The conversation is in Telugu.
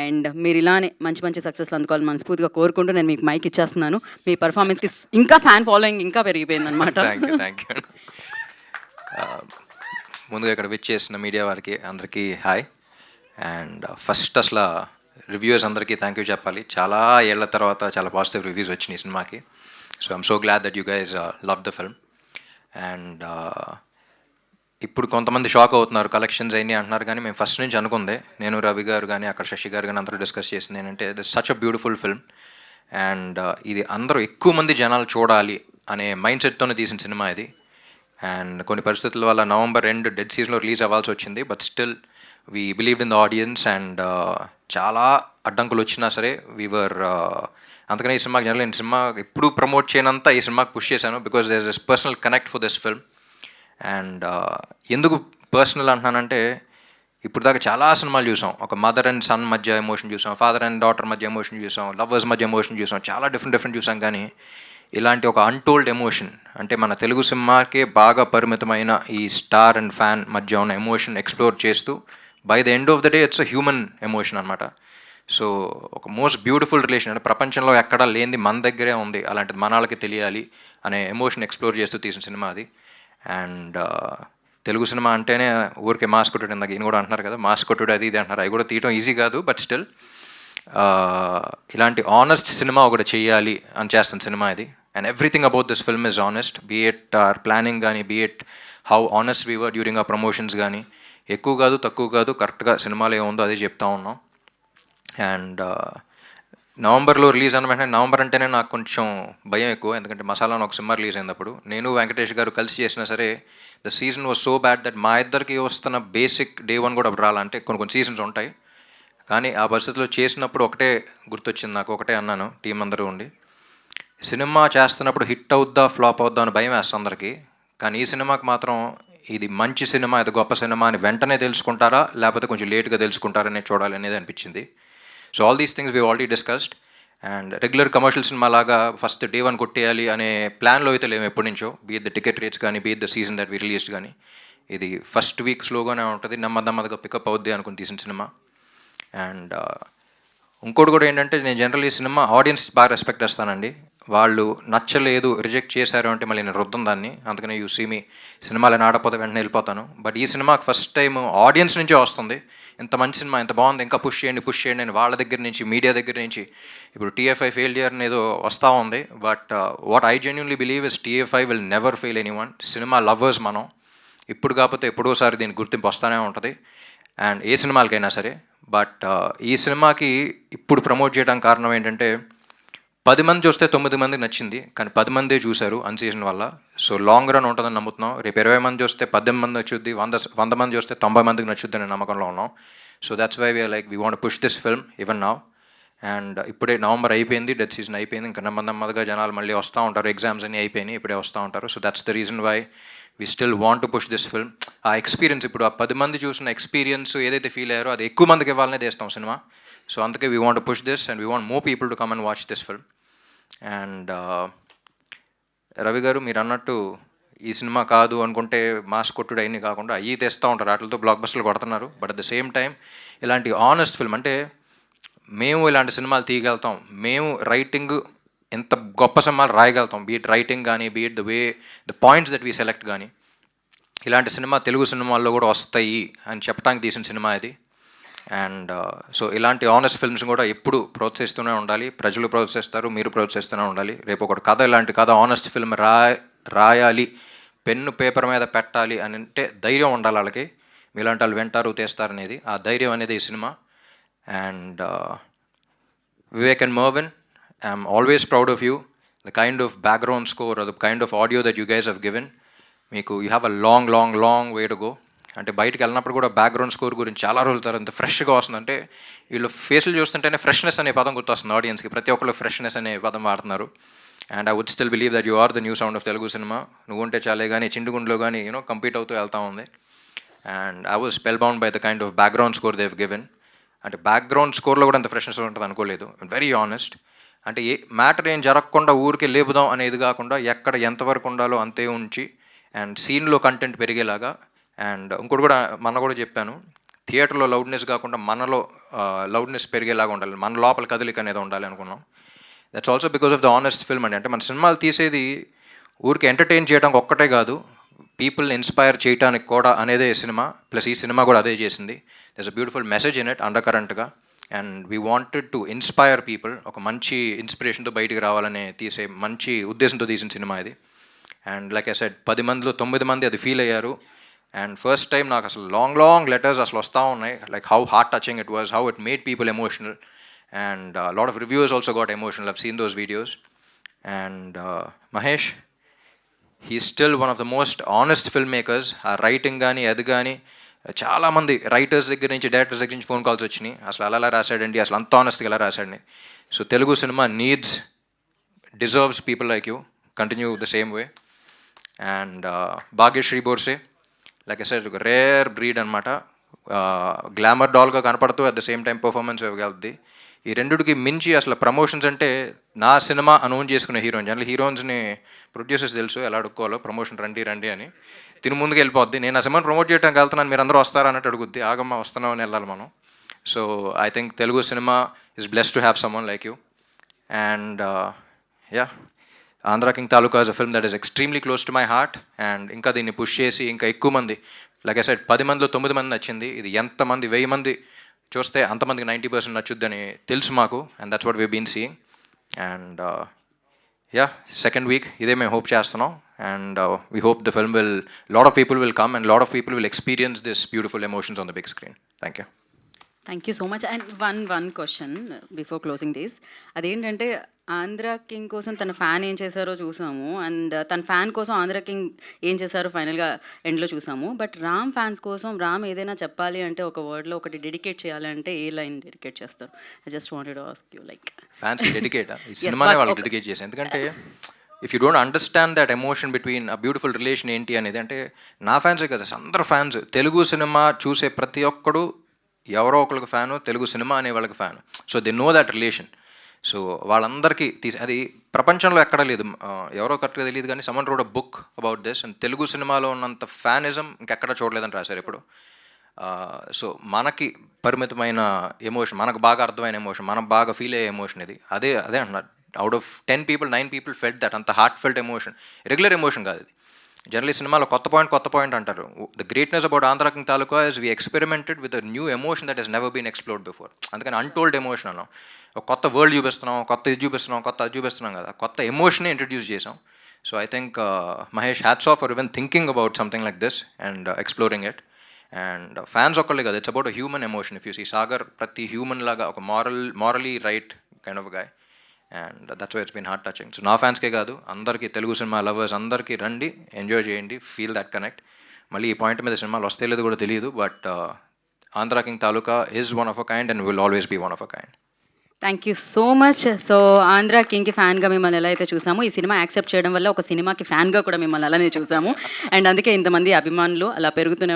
అండ్ మీరు ఇలానే మంచి మంచి సక్సెస్లు అందుకోవాలని మనస్ఫూర్తిగా కోరుకుంటూ నేను మీకు మైక్ ఇచ్చేస్తున్నాను. మీ పర్ఫార్మెన్స్కి ఇంకా ఫ్యాన్ ఫాలోయింగ్ ఇంకా పెరిగిపోయింది అనమాట. Thank you. ముందుగా ఇక్కడ విచ్చేసిన మీడియా వారికి అందరికీ హాయ్. అండ్ ఫస్ట్ అసలు రివ్యూస్ అందరికీ థ్యాంక్ యూ చెప్పాలి. చాలా ఏళ్ల తర్వాత చాలా పాజిటివ్ రివ్యూస్ వచ్చినాయి ఈ సినిమాకి. So I'm so glad that you guys love the film. And ఇప్పుడు కొంతమంది షాక్ అవుతున్నారు, కలెక్షన్స్ అయినాయి అంటున్నారు, కానీ మేము ఫస్ట్ నుంచి అనుకుందే, నేను రవి గారు కానీ అక్కడ శశి గారు కానీ అందరూ డిస్కస్ చేసింది ఏంటంటే this such a beautiful film. And ఇది అందరూ ఎక్కువ మంది జనాలు చూడాలి అనే మైండ్ సెట్తోనే తీసిన సినిమా ఇది. అండ్ కొన్ని పరిస్థితుల వల్ల నవంబర్ 2 డెడ్ సీజన్లో రిలీజ్ అవ్వాల్సి వచ్చింది. But still we believed in the audience. And చాలా అడ్డంకులు వచ్చినా సరే వీవర్ అందుకనే ఈ సినిమాకి జనరల్ నేను సినిమా ఎప్పుడు ప్రమోట్ చేయనంత ఈ సినిమాకి పుష్ చేశాను, because there is personal connect for this film. And ఎందుకు పర్సనల్ అంటున్నానంటే ఇప్పుడు దాకా చాలా సినిమాలు చూసాం, ఒక మదర్ అండ్ సన్ మధ్య ఎమోషన్ చూసాం, ఫాదర్ అండ్ డాటర్ మధ్య ఎమోషన్ చూసాం, లవర్స్ మధ్య ఎమోషన్ చూసాం, చాలా డిఫరెంట్ చూసాం. కానీ ఇలాంటి ఒక అన్టోల్డ్ ఎమోషన్, అంటే మన తెలుగు సినిమాకే బాగా పరిమితమైన ఈ స్టార్ అండ్ ఫ్యాన్ మధ్య ఉన్న ఎమోషన్ ఎక్స్ప్లోర్ చేస్తూ by the end of the day it's a human emotion అనమాట. సో ఒక మోస్ట్ బ్యూటిఫుల్ రిలేషన్, అంటే ప్రపంచంలో ఎక్కడా లేనిది మన దగ్గరే ఉంది, అలాంటిది మన వాళ్ళకి తెలియాలి అనే ఎమోషన్ ఎక్స్ప్లోర్ చేస్తూ తీసిన సినిమా అది. అండ్ తెలుగు సినిమా అంటేనే ఊరికే మాస్ కొట్టుడు, ఇందాక ఈయన కూడా అంటున్నారు కదా మాస్ కొట్టుడు అది ఇది అంటున్నారు, అవి కూడా తీయడం ఈజీ కాదు. బట్ స్టిల్ ఇలాంటి ఆనెస్ట్ సినిమా ఒకటి చేయాలి అని చేస్తున్న సినిమా ఇది. And everything about this film is honest, be it our planning కానీ, be it how honest we were during ఆ ప్రమోషన్స్ కానీ. ఎక్కువ కాదు తక్కువ కాదు, కరెక్ట్గా సినిమాలో ఏముందో అదే చెప్తా ఉన్నాం. అండ్ నవంబర్లో రిలీజ్ అన్న వెంటనే, నవంబర్ అంటేనే నాకు కొంచెం భయం ఎక్కువ, ఎందుకంటే మసాలాను ఒక సినిమా రిలీజ్ అయినప్పుడు నేను వెంకటేష్ గారు కలిసి చేసినా సరే the season was so bad that మా ఇద్దరికి వస్తున్న బేసిక్ డే 1 కూడా రాలంటే కొన్ని సీజన్స్ ఉంటాయి. కానీ ఆ పరిస్థితిలో చేసినప్పుడు ఒకటే గుర్తొచ్చింది నాకు, ఒకటే అన్నాను టీం అందరూ ఉండి, సినిమా చేస్తున్నప్పుడు హిట్ అవుద్దా ఫ్లాప్ అవుద్దా అని భయం వేస్తుంది అందరికీ, కానీ ఈ సినిమాకి మాత్రం ఇది మంచి సినిమా, ఇది గొప్ప సినిమా అని వెంటనే తెలుసుకుంటారా లేకపోతే కొంచెం లేట్గా తెలుసుకుంటారనే చూడాలి అనేది అనిపించింది. So all these things we already discussed. And regular commercial cinema లాగా ఫస్ట్ డే 1 కొట్టేయాలి అనే ప్లాన్లో అయితే లేము ఎప్పటి నుంచో, బీట్ ద టికెట్ రేట్స్ కానీ, beat the season that we released కానీ. ఇది ఫస్ట్ వీక్ స్లోగానే ఉంటుంది, నెమ్మదిగా పికప్ అవుద్ది అనుకుని తీసిన సినిమా. అండ్ ఇంకోటి కూడా ఏంటంటే, నేను జనరల్ ఈ సినిమా ఆడియన్స్ బాగా రెస్పెక్ట్ చేస్తానండి. వాళ్ళు నచ్చలేదు రిజెక్ట్ చేశారు అంటే మళ్ళీ నేను రుద్దం దాన్ని, అందుకనే యూ సీ మీ సినిమాలో ఆడపోతే వెంటనే వెళ్ళిపోతాను. బట్ ఈ సినిమాకి ఫస్ట్ టైం ఆడియన్స్ నుంచే వస్తుంది, ఇంత మంచి సినిమా ఎంత బాగుంది ఇంకా పుష్ చేయండి అని వాళ్ళ దగ్గర నుంచి, మీడియా దగ్గర నుంచి. ఇప్పుడు TFI ఫెయిల్యూర్ అనేది వస్తూ ఉంది, but what I genuinely believe is TFI will never fail anyone. Cinema lovers మనం, ఇప్పుడు కాకపోతే ఎప్పుడోసారి దీనికి గుర్తింపు వస్తూనే ఉంటుంది, అండ్ ఏ సినిమాలకైనా సరే. బట్ ఈ సినిమాకి ఇప్పుడు ప్రమోట్ చేయడానికి కారణం ఏంటంటే, 10 మంది చూస్తే 9 మందికి నచ్చింది, కానీ 10 మందే చూశారు అన్ సీజన్ వల్ల. సో లాంగ్ రన్ ఉంటుందని నమ్ముతున్నాం. రేపు 20 మంది చూస్తే 18 మంది నచ్చుద్ది, 100 మంది చూస్తే 90 మందికి నచ్చుద్ది అనే నమ్మకంలో ఉన్నాం. So that's why we're like we want push this film even now. And ఇప్పుడే నవంబర్ అయిపోయింది, డెత్ సీజన్ అయిపోయింది, ఇంకా నెమ్మదిగా జనాలు మళ్ళీ వస్తూ ఉంటారు, ఎగ్జామ్స్ అన్నీ అయిపోయినాయి, ఇప్పుడే వస్తూ ఉంటారు. So that's the reason why we still want to push this film. ఆ ఎక్స్పీరియన్స్, ఇప్పుడు ఆ 10 మంది చూసిన ఎక్స్పీరియన్స్ ఏదైతే ఫీల్ అయ్యారో అది ఎక్కువ మందికి ఇవ్వాలనే తీస్తాం సినిమా. సో అందుకే we want push this and we want more people to come and watch this film. And Ravi గారు మీరు అన్నట్టు ఈ సినిమా కాదు అనుకుంటే మాస్ కొట్టుడు అయినా కాకుండా అయ్యి తెస్తూ ఉంటారు, వాటితో బ్లాక్ బస్టర్లు కొడుతున్నారు. But at the same time ఇలాంటి ఆనెస్ట్ ఫిల్మ్, అంటే మేము ఇలాంటి సినిమాలు తీయగలుగుతాం, మేము రైటింగ్ ఎంత గొప్ప సినిమాలు రాయగలుగుతాం, బీట్ రైటింగ్ కానీ, beat the way the points that we select కానీ, ఇలాంటి సినిమా తెలుగు సినిమాల్లో కూడా వస్తాయి అని చెప్పడానికి తీసిన సినిమా ఇది. అండ్ సో ఇలాంటి ఆనెస్ట్ ఫిల్మ్స్ కూడా ఎప్పుడు ప్రోత్సహిస్తూనే ఉండాలి, ప్రజలు ప్రోత్సహిస్తారు, మీరు ప్రోత్సహిస్తూనే ఉండాలి. రేపు ఒకటి కథ, ఇలాంటి కథ ఆనెస్ట్ ఫిల్మ్ రాయాలి, పెన్ను పేపర్ మీద పెట్టాలి అని అంటే ధైర్యం ఉండాలి వాళ్ళకి, మీలాంటి వాళ్ళు వింటారు తీస్తారు అనేది, ఆ ధైర్యం అనేది ఈ cinema. And Vivek and Mervin, I'm always proud of you, the kind of background score, the kind of audio that you guys have given. మీకు you have a long way to go. అంటే బయటకు వెళ్ళినప్పుడు కూడా బ్యాక్గ్రౌండ్ స్కోర్ గురించి చాలా రోజుల తర్వాత ఎంత ఫ్రెష్గా వస్తుందంటే, వీళ్ళు ఫేస్లు చూస్తుంటేనే ఫ్రెష్నెస్ అనే పదం గుర్తొస్తుంది ఆడియన్స్కి, ప్రతి ఒక్కళ్ళు ఫ్రెష్నెస్ అనే పదం వాడుతున్నారు. And I would still believe that you are the new sound of Telugu cinema. నువ్వు ఉంటే చాలే కానీ చిండుగుండ్లో కానీ కంపీట్ అవుతూ వెళ్తూ ఉంది. And I was spell bound by the kind of background score they've given. అంటే బ్యాక్గ్రౌండ్ స్కోర్లో కూడా అంత ఫ్రెష్నెస్ ఉంటుంది అనుకోలేదు, వెరీ ఆనెస్ట్. అంటే ఏ మ్యాటర్ ఏం జరగకుండా ఊరికే లేపుదాం అనేది కాకుండా, ఎక్కడ ఎంతవరకు ఉండాలో అంతే ఉంచి, అండ్ సీన్లో కంటెంట్ పెరిగేలాగా. అండ్ ఇంకోటి కూడా మొన్న కూడా చెప్పాను, థియేటర్లో లౌడ్నెస్ కాకుండా మనలో లౌడ్నెస్ పెరిగేలాగా ఉండాలి, మన లోపల కదలిక అనేది ఉండాలి అనుకున్నాం. That's also because of the honest film అండి. అంటే మన సినిమాలు తీసేది ఊరికి ఎంటర్టైన్ చేయడానికి ఒక్కటే కాదు, పీపుల్ని ఇన్స్పైర్ చేయడానికి కూడా అనేదే ఈ సినిమా. ప్లస్ ఈ సినిమా కూడా అదే చేసింది. There's a beautiful message in it under కరెంట్గా, and we wanted to inspire people. ఒక మంచి ఇన్స్పిరేషన్తో బయటికి రావాలని తీసే మంచి ఉద్దేశంతో తీసిన సినిమా ఇది. అండ్ లైక్ ఐ సెడ్ 10 మందిలో 9 మంది అది ఫీల్ అయ్యారు. అండ్ ఫస్ట్ టైం నాకు అసలు లాంగ్ లెటర్స్ అసలు వస్తూ ఉన్నాయి, like how heart touching it was, how it made people emotional. And lot of reviews also got emotional. I've seen those videos. And Mahesh, he's still one of the most honest filmmakers. ఆ రైటింగ్ కానీ అది కానీ చాలామంది రైటర్స్ దగ్గర నుంచి డైరెక్టర్స్ దగ్గర నుంచి ఫోన్ కాల్స్ వచ్చినాయి, అసలు అలా రాశాడండి, అసలు అంత ఆనెస్ట్గా ఎలా రాశాడని. So Telugu cinema deserves people like you, continue the same way. And Bhagyashri Borse, like I said, ఒక రేర్ బ్రీడ్ అనమాట. గ్లామర్ డాల్గా కనపడుతూ at the same time performance ఇవ్వగలది. ఈ రెండుకి మించి అసలు ప్రమోషన్స్ అంటే నా సినిమా అనౌన్స్ చేసుకునే హీరోయిన్. జనరల్ హీరోయిన్స్ని ప్రొడ్యూసర్స్ తెలుసు ఎలా అడుక్కోవాలో, ప్రమోషన్ రండి అని. తిని ముందుకు వెళ్ళిపోద్ది, నేను ఆ సినిమాని ప్రమోట్ చేయడానికి వెళ్తున్నాను, మీరు అందరూ వస్తారా అన్నట్టు అడుగుద్ది. ఆగమ్మ వస్తున్నాం అని వెళ్ళాలి మనం. So I think Telugu cinema is blessed to have someone like you. And Andhra King Taluka is a film that is extremely close to my heart. And ఇంకా దీన్ని పుష్ చేసి ఇంకా ఎక్కువ మంది, లైక్ ఐ సెడ్, 10 మందిలో 9 మంది నచ్చింది. ఇది ఎంతమంది 1000 మంది చూస్తే అంతమందికి 90% నచ్చుద్దని తెలుసు మాకు. And that's what we been seeing. And second week ఇదే మేము హోప్ చేస్తున్నాం. And we hope the film will, lot of people will come and lot of people will experience this beautiful emotions on the big screen. Thank you. Thank you so much. And one question before closing this. అదేంటంటే ఆంధ్ర కింగ్ కోసం తన ఫ్యాన్ ఏం చేశారో చూసాము, అండ్ తన ఫ్యాన్ కోసం ఆంధ్ర కింగ్ ఏం చేశారో ఫైనల్గా ఎండ్లో చూసాము. బట్ రామ్ ఫ్యాన్స్ కోసం రామ్ ఏదైనా చెప్పాలి అంటే, ఒక వర్డ్లో ఒకటి డెడికేట్ చేయాలి అంటే ఏ లైన్ డెడికేట్ చేస్తారు? I just wanted to ask you, like ఫ్యాన్స్కి డెడికేట్ ఈ సినిమానే వాళ్ళకి డెడికేట్ చేశాను. ఎందుకంటే if you don't understand that emotion between a beautiful relation ఏంటి అనేది, అంటే నా ఫ్యాన్సే కదా, అందరు ఫ్యాన్స్, తెలుగు సినిమా చూసే ప్రతి ఒక్కడు ఎవరో ఒకరికి ఫ్యాను, తెలుగు సినిమా అనే వాళ్ళకి fan. So they know that relation. So వాళ్ళందరికీ అది ప్రపంచంలో ఎక్కడా లేదు, ఎవరో కరెక్ట్గా తెలియదు కానీ someone road a book about this. And Telugu సినిమాలో ఉన్నంత ఫ్యానిజం ఇంకెక్కడా చూడలేదని రాశారు ఇప్పుడు. సో మనకి పరిమితమైన ఎమోషన్, మనకు బాగా అర్థమైన ఎమోషన్, మనకు బాగా ఫీల్ అయ్యే ఎమోషన్ ఇది. అదే అంటున్నారు, out of 10 people 9 people felt that. అంత heart felt emotion, regular emotion కాదు ఇది. జనరలీ సినిమాలో కొత్త పాయింట్ అంటారు. The greatness about Andhra King Taluka is we experimented with a new emotion that has never been explored before. అందుకని అన్టోల్డ్ ఎమోషన్ అన్నాం. ఒక కొత్త వరల్డ్ చూపిస్తున్నాం, కొత్త అది చూపిస్తున్నాం కదా, కొత్త ఎమోషనే ఇంట్రడ్యూస్ చేసాం. So I think Mahesh, hats off for even thinking about something like this and exploring it. And fans ఒక్కళ్ళే కదా, it's about a human emotion. If you see Sagar, ప్రతి హ్యూమన్ లాగా ఒక morally right kind of guy. And that's why it's been heart touching. So నా ఫ్యాన్స్కే కాదు, అందరికీ, తెలుగు సినిమా లవర్స్ అందరికీ రండి, ఎంజాయ్ చేయండి, ఫీల్ దట్ కనెక్ట్. మళ్ళీ ఈ పాయింట్ మీద సినిమాలు వస్తే లేదు కూడా తెలియదు, but Andhra King Taluka is one of a kind and will always be one of a kind. Thank you so much. So Andhra కింగ్కి ఫ్యాన్గా మిమ్మల్ని ఎలా అయితే చూసాము, ఈ సినిమా యాక్సెప్ట్ చేయడం వల్ల ఒక సినిమాకి ఫ్యాన్గా కూడా మిమ్మల్ని అలానే చూసాము. అండ్ అందుకే ఇంతమంది అభిమానులు అలా పెరుగుతూనే